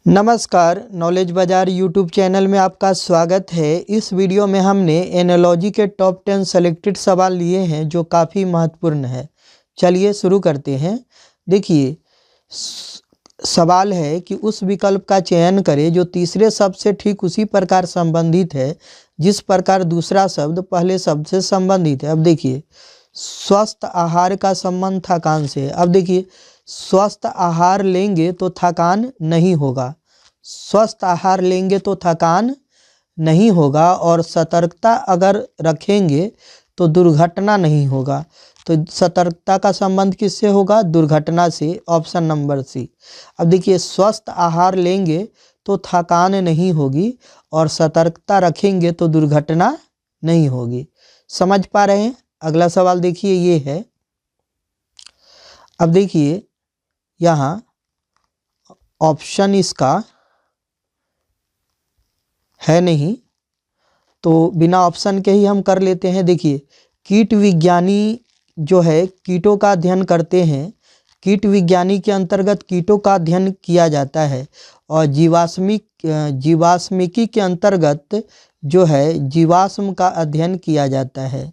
नमस्कार, नॉलेज बाज़ार YouTube channel में आपका स्वागत है। इस वीडियो में हमने एनालॉजी के टॉप 10 सेलेक्टेड सवाल लिए हैं जो काफ़ी महत्वपूर्ण है। चलिए शुरू करते हैं। देखिए, सवाल है कि उस विकल्प का चयन करें जो तीसरे शब्द से ठीक उसी प्रकार संबंधित है जिस प्रकार दूसरा शब्द पहले शब्द से संबंधित है। अब देखिए, स्वस्थ आहार का संबंध थकान से। अब देखिए, स्वस्थ आहार लेंगे तो थकान नहीं होगा, स्वस्थ आहार लेंगे तो थकान नहीं होगा, और सतर्कता अगर रखेंगे तो दुर्घटना नहीं होगा। तो सतर्कता का संबंध किससे होगा? दुर्घटना से। Option number C. अब देखिए, स्वस्थ आहार लेंगे तो थकान नहीं होगी और सतर्कता रखेंगे तो दुर्घटना नहीं होगी। समझ पा रहे हैं? अगला सवाल देखिए, ये है। अब देखिए, यहाँ ऑप्शन इसका है नहीं, तो बिना ऑप्शन के ही हम कर लेते हैं। देखिए, कीट विज्ञानी जो है कीटों का अध्ययन करते हैं। कीट विज्ञानी के अंतर्गत कीटों का अध्ययन किया जाता है, और जीवाश्मिकी के अंतर्गत जो है जीवाश्म का अध्ययन किया जाता है।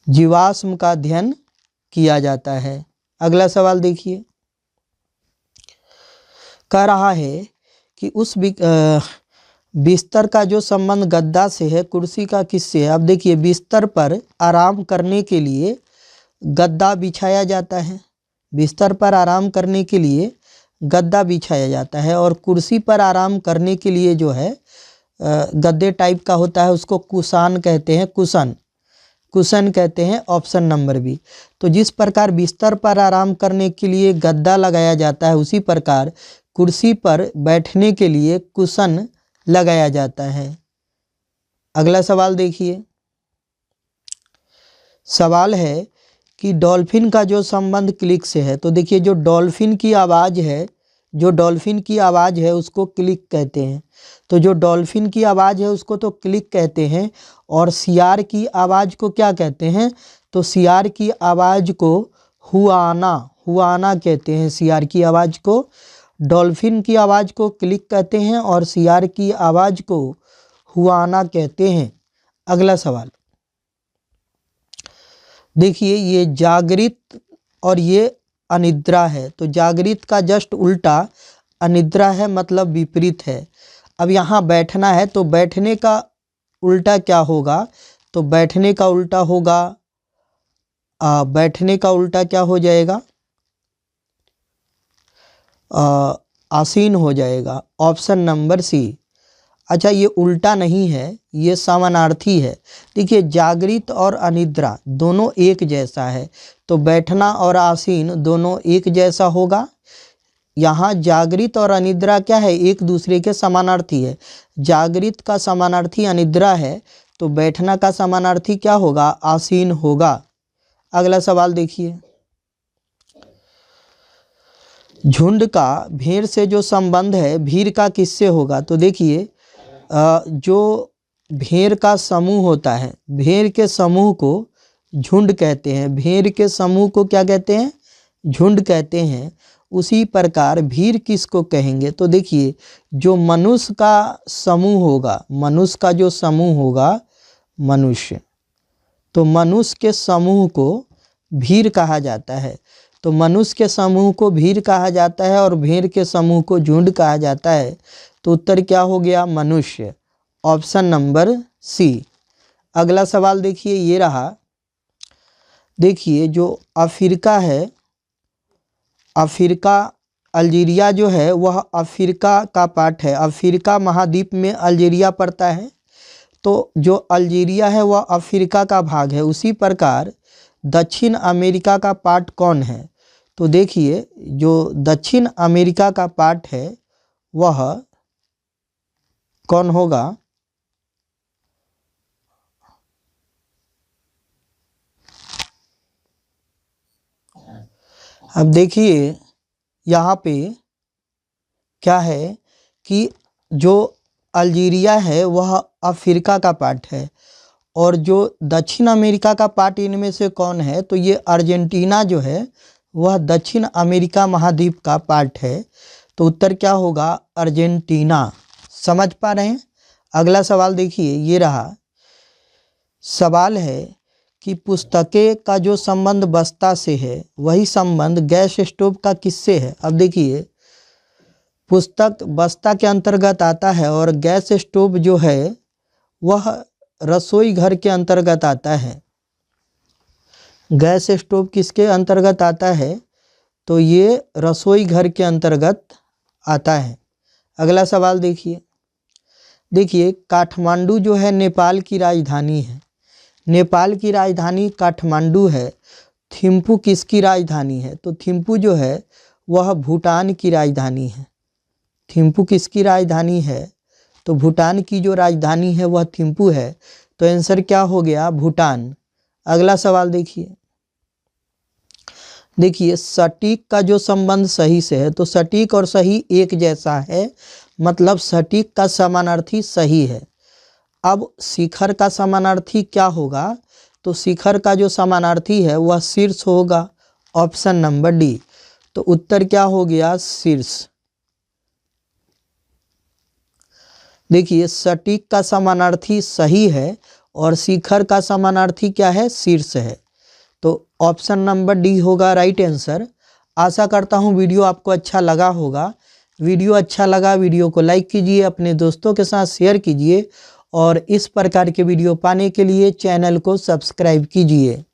जीवाश्म का अध्ययन किया जाता है। अगला सवाल देखिए, कह रहा है कि उस बिस्तर का जो संबंध गद्दा से है कुर्सी का किससे है। अब देखिए, बिस्तर पर आराम करने के लिए गद्दा बिछाया जाता है, बिस्तर पर आराम करने के लिए गद्दा बिछाया जाता है, और कुर्सी पर आराम करने के लिए जो है गद्दे टाइप का होता है उसको कुशान कहते हैं, कुशन कुशन कहते हैं। Option number B. तो जिस प्रकार बिस्तर पर आराम करने के लिए गद्दा लगाया जाता है उसी प्रकार कुर्सी पर बैठने के लिए कुशन लगाया जाता है। अगला सवाल देखिए, सवाल है कि डॉल्फिन का जो संबंध क्लिक से है। तो देखिए, जो डॉल्फिन की आवाज़ है, जो डॉल्फिन की आवाज़ है उसको क्लिक कहते हैं। तो जो डॉल्फिन की आवाज़ है उसको तो क्लिक कहते हैं, और सियार की आवाज़ को क्या कहते हैं? तो सियार की आवाज़ को हुआना हुआना कहते हैं। सियार की आवाज़ को, डॉल्फिन की आवाज़ को क्लिक कहते हैं और सियार की आवाज़ को हुआना कहते हैं। अगला सवाल देखिए, ये जागृत और ये अनिद्रा है। तो जागृत का जस्ट उल्टा अनिद्रा है, मतलब विपरीत है। अब यहाँ बैठना है तो बैठने का उल्टा क्या होगा? तो बैठने का उल्टा होगा बैठने का उल्टा क्या हो जाएगा? आसीन हो जाएगा। Option number C. अच्छा, ये उल्टा नहीं है, ये समानार्थी है। देखिए, जागृत और अनिद्रा दोनों एक जैसा है, तो बैठना और आसीन दोनों एक जैसा होगा। यहाँ जागृत और अनिद्रा क्या है? एक दूसरे के समानार्थी है। जागृत का समानार्थी अनिद्रा है, तो बैठना का समानार्थी क्या होगा? आसीन होगा। अगला सवाल देखिए, झुंड का भेड़ से जो संबंध है भीड़ का किससे होगा? तो देखिए, जो भेड़ का समूह होता है, भेड़ के समूह को झुंड कहते हैं। भेड़ के समूह को क्या कहते हैं? झुंड कहते हैं। उसी प्रकार भीड़ किसको कहेंगे? तो देखिए, जो मनुष्य का समूह होगा, मनुष्य का जो समूह होगा, मनुष्य, तो मनुष्य के समूह को भीड़ कहा जाता है। तो मनुष्य के समूह को भीड़ कहा जाता है और भेड़ के समूह को झुंड कहा जाता है। तो उत्तर क्या हो गया? मनुष्य। Option number C. अगला सवाल देखिए, ये रहा। देखिए, जो अफ्रीका है, अफ्रीका, अल्जीरिया जो है वह अफ्रीका का पार्ट है। अफ्रीका महाद्वीप में अल्जीरिया पड़ता है, तो जो अल्जीरिया है वह अफ्रीका का भाग है। उसी प्रकार दक्षिण अमेरिका का पार्ट कौन है? तो देखिए, जो दक्षिण अमेरिका का पार्ट है वह कौन होगा? अब देखिए, यहाँ पे क्या है कि जो अल्जीरिया है वह अफ्रीका का पार्ट है, और जो दक्षिण अमेरिका का पार्ट इनमें से कौन है? तो ये अर्जेंटीना जो है वह दक्षिण अमेरिका महाद्वीप का पार्ट है। तो उत्तर क्या होगा? अर्जेंटीना। समझ पा रहे हैं? अगला सवाल देखिए, ये रहा सवाल है कि पुस्तकें का जो संबंध बस्ता से है वही संबंध गैस स्टोव का किससे है? अब देखिए, पुस्तक बस्ता के अंतर्गत आता है और गैस स्टोव जो है वह रसोई घर के अंतर्गत आता है। गैस स्टोव किसके अंतर्गत आता है? तो ये रसोई घर के अंतर्गत आता है। अगला सवाल देखिए, काठमांडू जो है नेपाल की राजधानी है। नेपाल की राजधानी काठमांडू है। थिम्पू किसकी राजधानी है? तो थिम्पू जो है वह भूटान की राजधानी है। थिम्पू किसकी राजधानी है? तो भूटान की जो राजधानी है वह थिम्पू है। तो आंसर क्या हो गया? भूटान। अगला सवाल देखिए, सटीक का जो संबंध सही से है, तो सटीक और सही एक जैसा है, मतलब सटीक का समानार्थी सही है। अब शिखर का समानार्थी क्या होगा? तो शिखर का जो समानार्थी है वह शीर्ष होगा। Option number D. तो उत्तर क्या हो गया? शीर्ष। देखिए, सटीक का समानार्थी सही है और शिखर का समानार्थी क्या है? शीर्ष है। तो ऑप्शन नंबर डी होगा राइट आंसर। आशा करता हूँ वीडियो आपको अच्छा लगा होगा। वीडियो अच्छा लगा, वीडियो को लाइक कीजिए, अपने दोस्तों के साथ शेयर कीजिए और इस प्रकार के वीडियो पाने के लिए चैनल को सब्सक्राइब कीजिए।